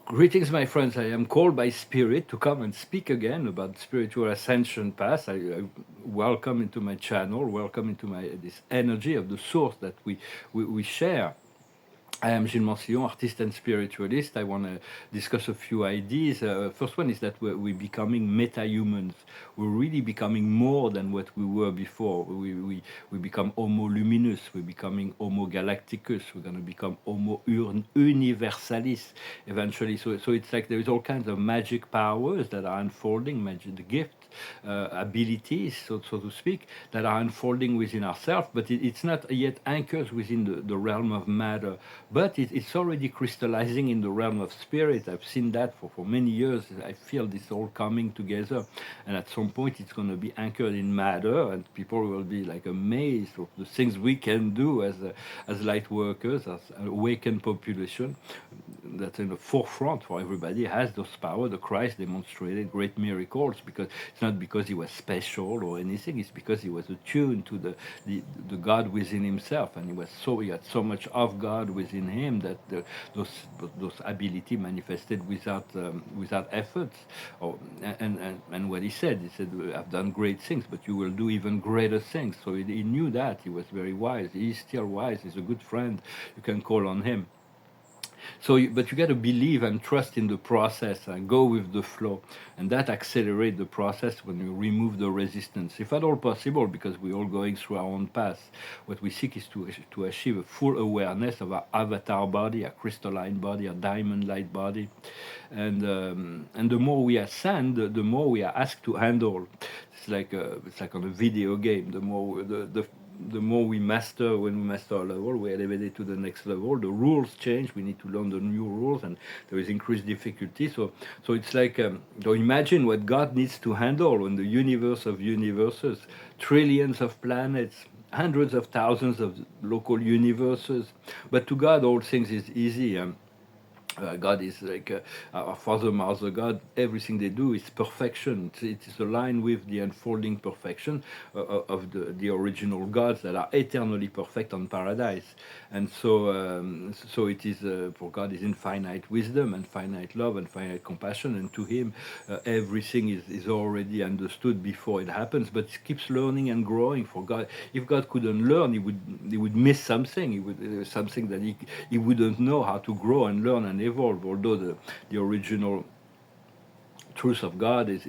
Greetings, my friends. I am called by Spirit to come and speak again about spiritual ascension path. I welcome into my channel, welcome into my this energy of the source that we share. I am Gilles Mansillon, artist and spiritualist. I want to discuss a few ideas. First one is that we're becoming metahumans. We're really becoming more than what we were before. We become Omoluminous. We're becoming Homo galacticus. We're going to become Homo universalis eventually. So it's like there is all kinds of magic powers that are unfolding, magic gifts, abilities, so to speak, that are unfolding within ourselves, but it's not yet anchored within the realm of matter, but it's already crystallizing in the realm of spirit. I've seen that for many years. I feel this all coming together, and at some point it's going to be anchored in matter, and people will be like amazed of the things we can do as light workers, as awakened population that's in the forefront for everybody, has those power. The Christ demonstrated great miracles because it's not because he was special or anything. It's because he was attuned to the God within himself, and he had so much of God within him that those those ability manifested without efforts. Or, and what he said, I've done great things, but you will do even greater things. So he knew that. He was very wise. He's still wise. He's a good friend. You can call on him. But you got to believe and trust in the process and go with the flow, and that accelerates the process when you remove the resistance, if at all possible, because we're all going through our own path. What we seek is to achieve a full awareness of our avatar body, our crystalline body, our diamond light body, and the more we ascend, the more we are asked to handle. It's like on a video game. The more we master, when we master a level, we elevate it to the next level. The rules change. We need to learn the new rules, and there is increased difficulty. So it's like, so imagine what God needs to handle in the universe of universes, trillions of planets, hundreds of thousands of local universes. But to God, all things is easy. God is like our Father, Mother, God. Everything they do is perfection. It is aligned with the unfolding perfection of the original gods that are eternally perfect on paradise. And so it is for God is infinite wisdom and finite love and finite compassion, and to Him everything is already understood before it happens. But it keeps learning and growing. For God, if God couldn't learn, he would miss something. There was something that he wouldn't know how to grow and learn and evolve. Although the original truth of God is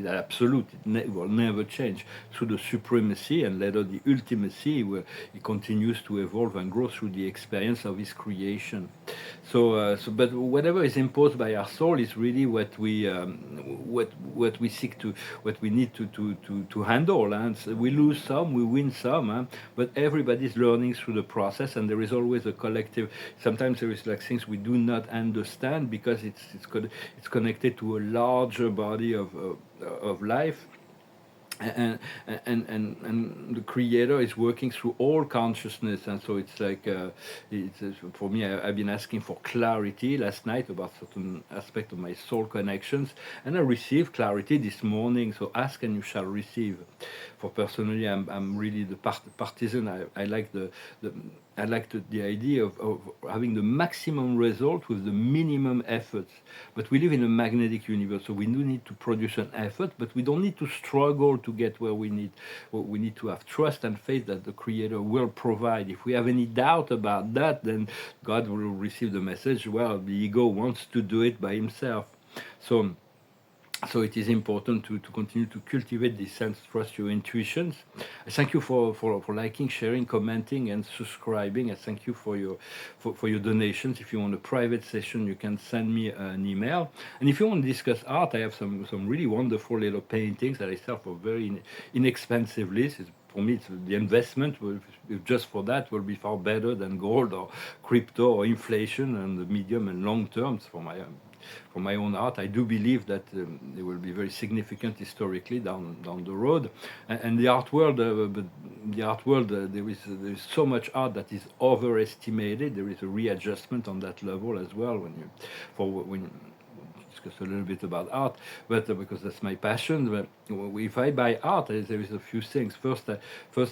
absolute. It will never change. Through the supremacy and later the ultimacy, where he continues to evolve and grow through the experience of his creation. But whatever is imposed by our soul is really what we seek to, what we need to handle. And so we lose some, we win some, but everybody's learning through the process, and there is always a collective. Sometimes there is like things we do not understand because it's connected to a larger body of life, and and the creator is working through all consciousness. And so it's like for me, I've been asking for clarity last night about certain aspect of my soul connections, and I received clarity this morning. So ask and you shall receive. For personally, I'm really the partisan. I like the I like the idea of having the maximum result with the minimum efforts. But we live in a magnetic universe, so we do need to produce an effort, but we don't need to struggle to get where we need. Well, we need to have trust and faith that the Creator will provide. If we have any doubt about that, then God will receive the message, well, the ego wants to do it by himself. So it is important to continue to cultivate this sense, trust your intuitions. I thank you for liking, sharing, commenting, and subscribing. I thank you for your donations. If you want a private session, you can send me an email. And if you want to discuss art, I have some really wonderful little paintings that I sell for very inexpensively. For me, the investment just for that will be far better than gold or crypto or inflation and the medium and long terms for my own art. I do believe that they will be very significant historically down the road, and the art world. But the art world, there is so much art that is overestimated. There is a readjustment on that level as well when you discuss a little bit about art, but because that's my passion. But if I buy art, there is a few things. First,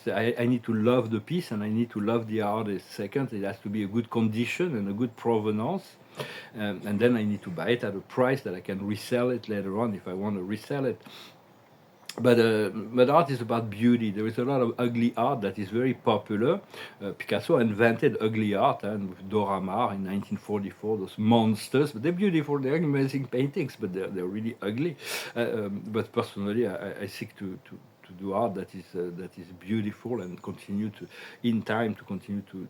I need to love the piece and I need to love the artist. Second, it has to be a good condition and a good provenance. and then I need to buy it at a price that I can resell it later on if I want to resell it. But art is about beauty. There is a lot of ugly art that is very popular. Picasso invented ugly art, and with Dora Maar in 1944, those monsters. But they're beautiful. They're amazing paintings, but they're really ugly. But personally, I seek to do art that is beautiful and continue to, in time, to continue to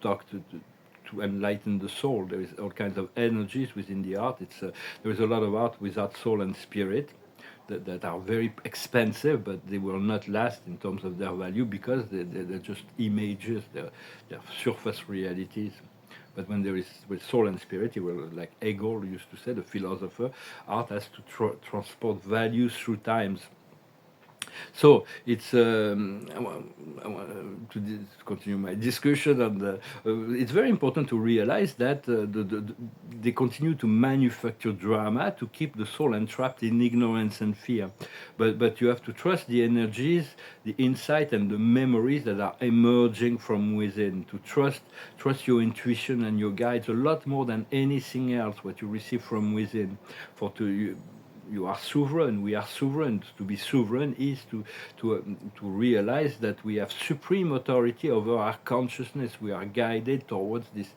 talk to enlighten the soul. There is all kinds of energies within the art. There is a lot of art without soul and spirit that are very expensive, but they will not last in terms of their value because they're just images, they're surface realities. But when there is with soul and spirit, you will, like Hegel used to say, the philosopher, art has to transport values through times. So it's to continue my discussion on the. It's very important to realize that they continue to manufacture drama to keep the soul entrapped in ignorance and fear. But you have to trust the energies, the insight, and the memories that are emerging from within. To trust your intuition and your guides a lot more than anything else. What you receive from within, for to you. You are sovereign. We are sovereign. To be sovereign is to realize that we have supreme authority over our consciousness. We are guided towards this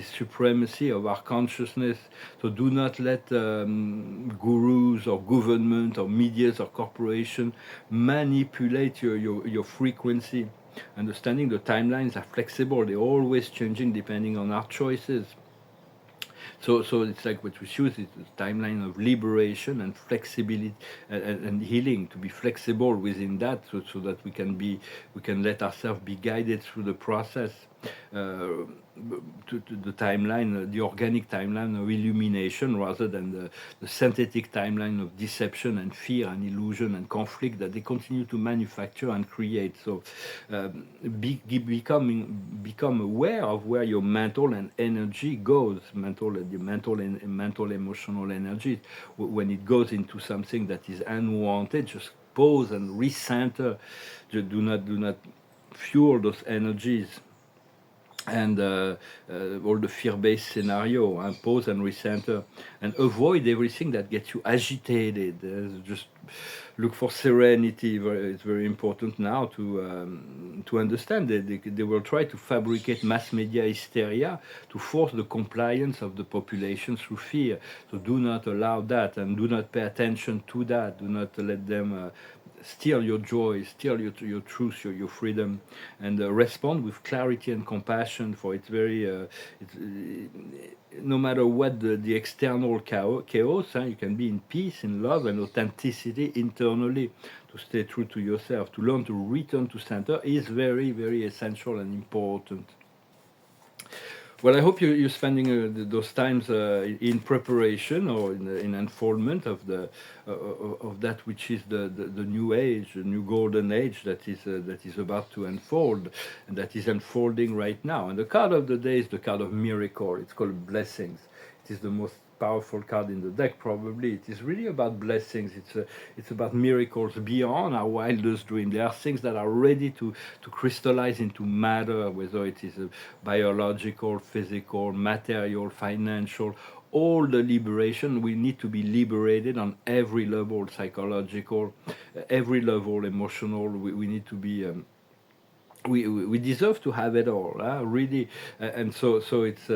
supremacy of our consciousness. So do not let gurus or government or medias or corporation manipulate your frequency. Understanding the timelines are flexible. They're always changing depending on our choices. So it's like what we choose is a timeline of liberation and flexibility and healing, to be flexible within that, so that we can let ourselves be guided through the process. To the timeline, the organic timeline of illumination, rather than the synthetic timeline of deception and fear and illusion and conflict that they continue to manufacture and create. So become aware of where your mental and energy goes, mental emotional energy. When it goes into something that is unwanted, just pause and recenter. Do not fuel those energies. And all the fear-based scenario, and pause and recenter, and avoid everything that gets you agitated. Just look for serenity. It's very important now to understand that they will try to fabricate mass media hysteria to force the compliance of the population through fear. So do not allow that, and do not pay attention to that. Do not let them steal your joy, steal your truth, your freedom, and respond with clarity and compassion. For it's very, no matter what the external chaos, you can be in peace, in love, and authenticity internally. To stay true to yourself, to learn to return to center is very, very essential and important. Well, I hope you're spending those times in preparation or in unfoldment of that which is the new age, the new golden age that is about to unfold, and that is unfolding right now. And the card of the day is the card of miracle. It's called blessings. It is the most powerful card in the deck, probably. It is really about blessings. It's about miracles beyond our wildest dream. There are things that are ready to crystallize into matter, whether it is biological, physical, material, financial. All the liberation, we need to be liberated on every level, psychological, every level, emotional. We need to be we deserve to have it all, really. And so it's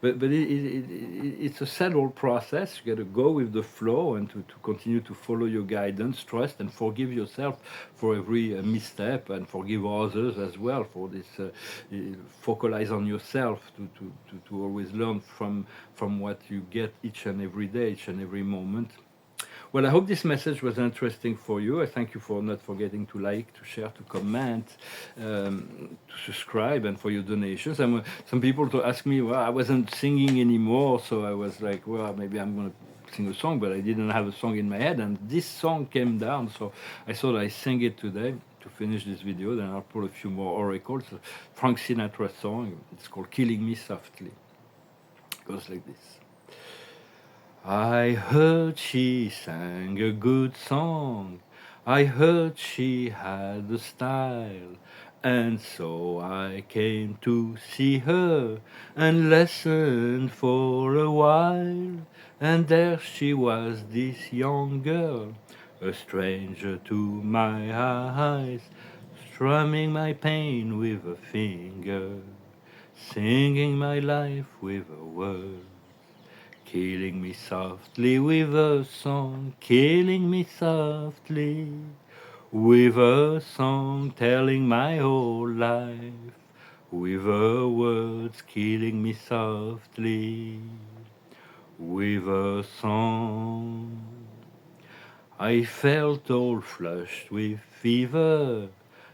it's a settled process. You got to go with the flow and to continue to follow your guidance, trust, and forgive yourself for every misstep, and forgive others as well for this. Focalize on yourself to always learn from what you get each and every day, each and every moment. Well, I hope this message was interesting for you. I thank you for not forgetting to like, to share, to comment, to subscribe, and for your donations. Some people to ask me, well, I wasn't singing anymore, so I was like, well, maybe I'm going to sing a song, but I didn't have a song in my head, and this song came down, so I thought I'd sing it today to finish this video. Then I'll put a few more oracles. Frank Sinatra song. It's called "Killing Me Softly." It goes like this. I heard she sang a good song. I heard she had a style. And so I came to see her and listen for a while. And there she was, this young girl, a stranger to my eyes, strumming my pain with a finger, singing my life with a word, killing me softly with a song, killing me softly with a song, telling my whole life, with her words, killing me softly with a song. I felt all flushed with fever,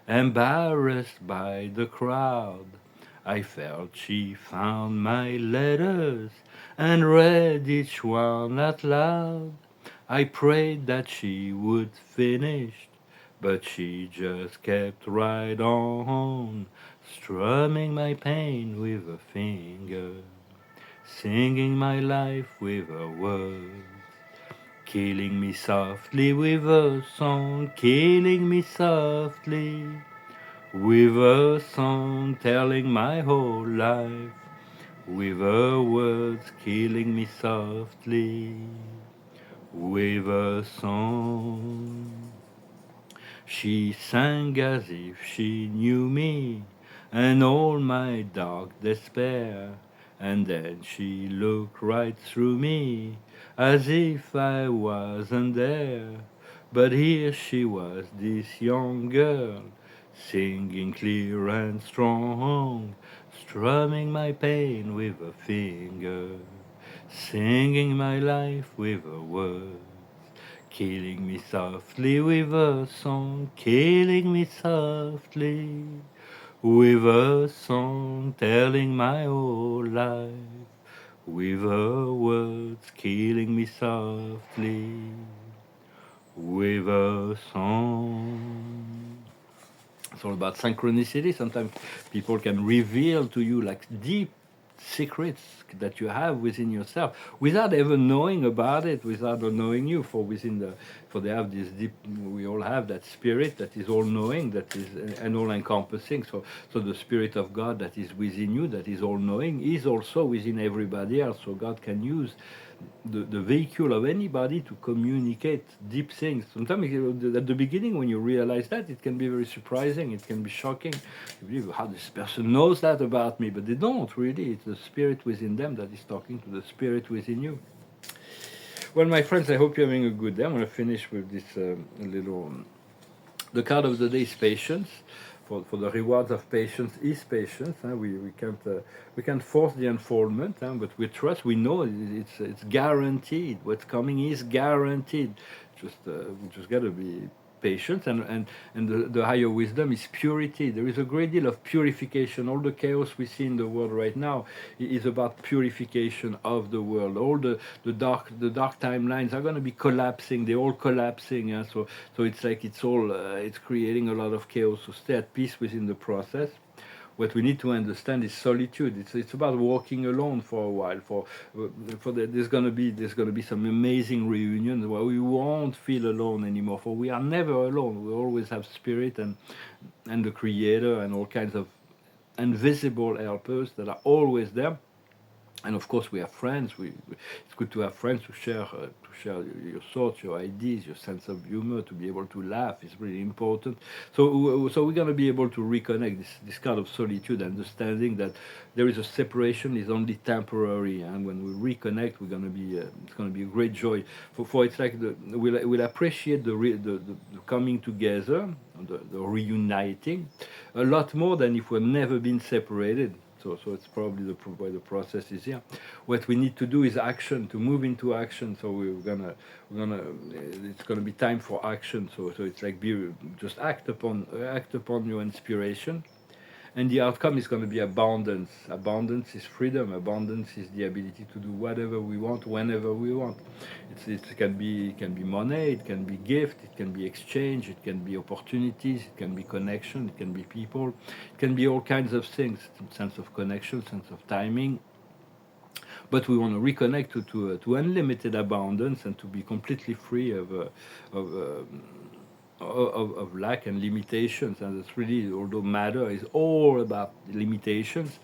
embarrassed by the crowd. I felt she found my letters and read each one out loud. I prayed that she would finish, but she just kept right on, strumming my pain with a finger, singing my life with a word. Killing me softly with a song, killing me softly with a song, telling my whole life with her words, killing me softly with a song. She sang as if she knew me and all my dark despair, and then she looked right through me as if I wasn't there. But here she was, this young girl, singing clear and strong, strumming my pain with a finger, singing my life with a word. Killing me softly with a song, killing me softly with a song, telling my whole life with her words, killing me softly with a song. It's all about synchronicity. Sometimes people can reveal to you like deep secrets that you have within yourself without ever knowing about it, without knowing you. For they have this deep. We all have that spirit that is all knowing, that is and all encompassing. So the spirit of God that is within you, that is all knowing, is also within everybody else. So God can use the vehicle of anybody to communicate deep things. Sometimes at the beginning, when you realize that, it can be very surprising. It can be shocking. You believe how this person knows that about me, but they don't really. It's the spirit within them that is talking to the spirit within you. Well, my friends, I hope you're having a good day. I'm going to finish with this little. The card of the day is patience. For the rewards of patience is patience. We can't force the unfoldment, but we trust. We know it's guaranteed. What's coming is guaranteed. We just gotta be patient, and the higher wisdom is purity. There is a great deal of purification. All the chaos we see in the world right now is about purification of the world. All the dark timelines are going to be collapsing. They're all collapsing. Yeah? So it's like it's creating a lot of chaos. So stay at peace within the process. What we need to understand is solitude. It's about walking alone for a while. There's gonna be some amazing reunions where we won't feel alone anymore. For we are never alone. We always have spirit and the Creator and all kinds of invisible helpers that are always there. And of course, we have friends. It's good to have friends to share your thoughts, your ideas, your sense of humor, to be able to laugh is really important. So we're going to be able to reconnect this kind of solitude, understanding that there is a separation is only temporary, and when we reconnect, we're going to be it's going to be a great joy. For it's like we'll appreciate the coming together, the reuniting, a lot more than if we've never been separated. So it's probably why the process is here. What we need to do is action, to move into action. So we're gonna it's gonna be time for action. So it's like just act upon your inspiration, and the outcome is going to be abundance. Abundance is freedom. Abundance is the ability to do whatever we want, whenever we want. It can be money, it can be gift, it can be exchange, it can be opportunities, it can be connection, it can be people, it can be all kinds of things. Sense of connection, sense of timing. But we want to reconnect to unlimited abundance and to be completely free of of lack and limitations, and it's really, although matter is all about limitations,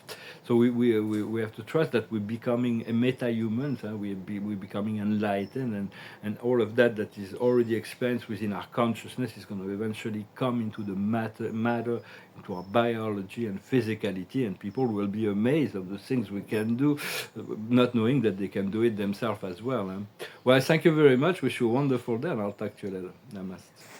so we have to trust that we're becoming a meta-humans, and we're becoming enlightened, and all of that that is already experienced within our consciousness is going to eventually come into the matter, into our biology and physicality, and people will be amazed of the things we can do, not knowing that they can do it themselves as well. Well, thank you very much. Wish you a wonderful day, and I'll talk to you later. Namaste.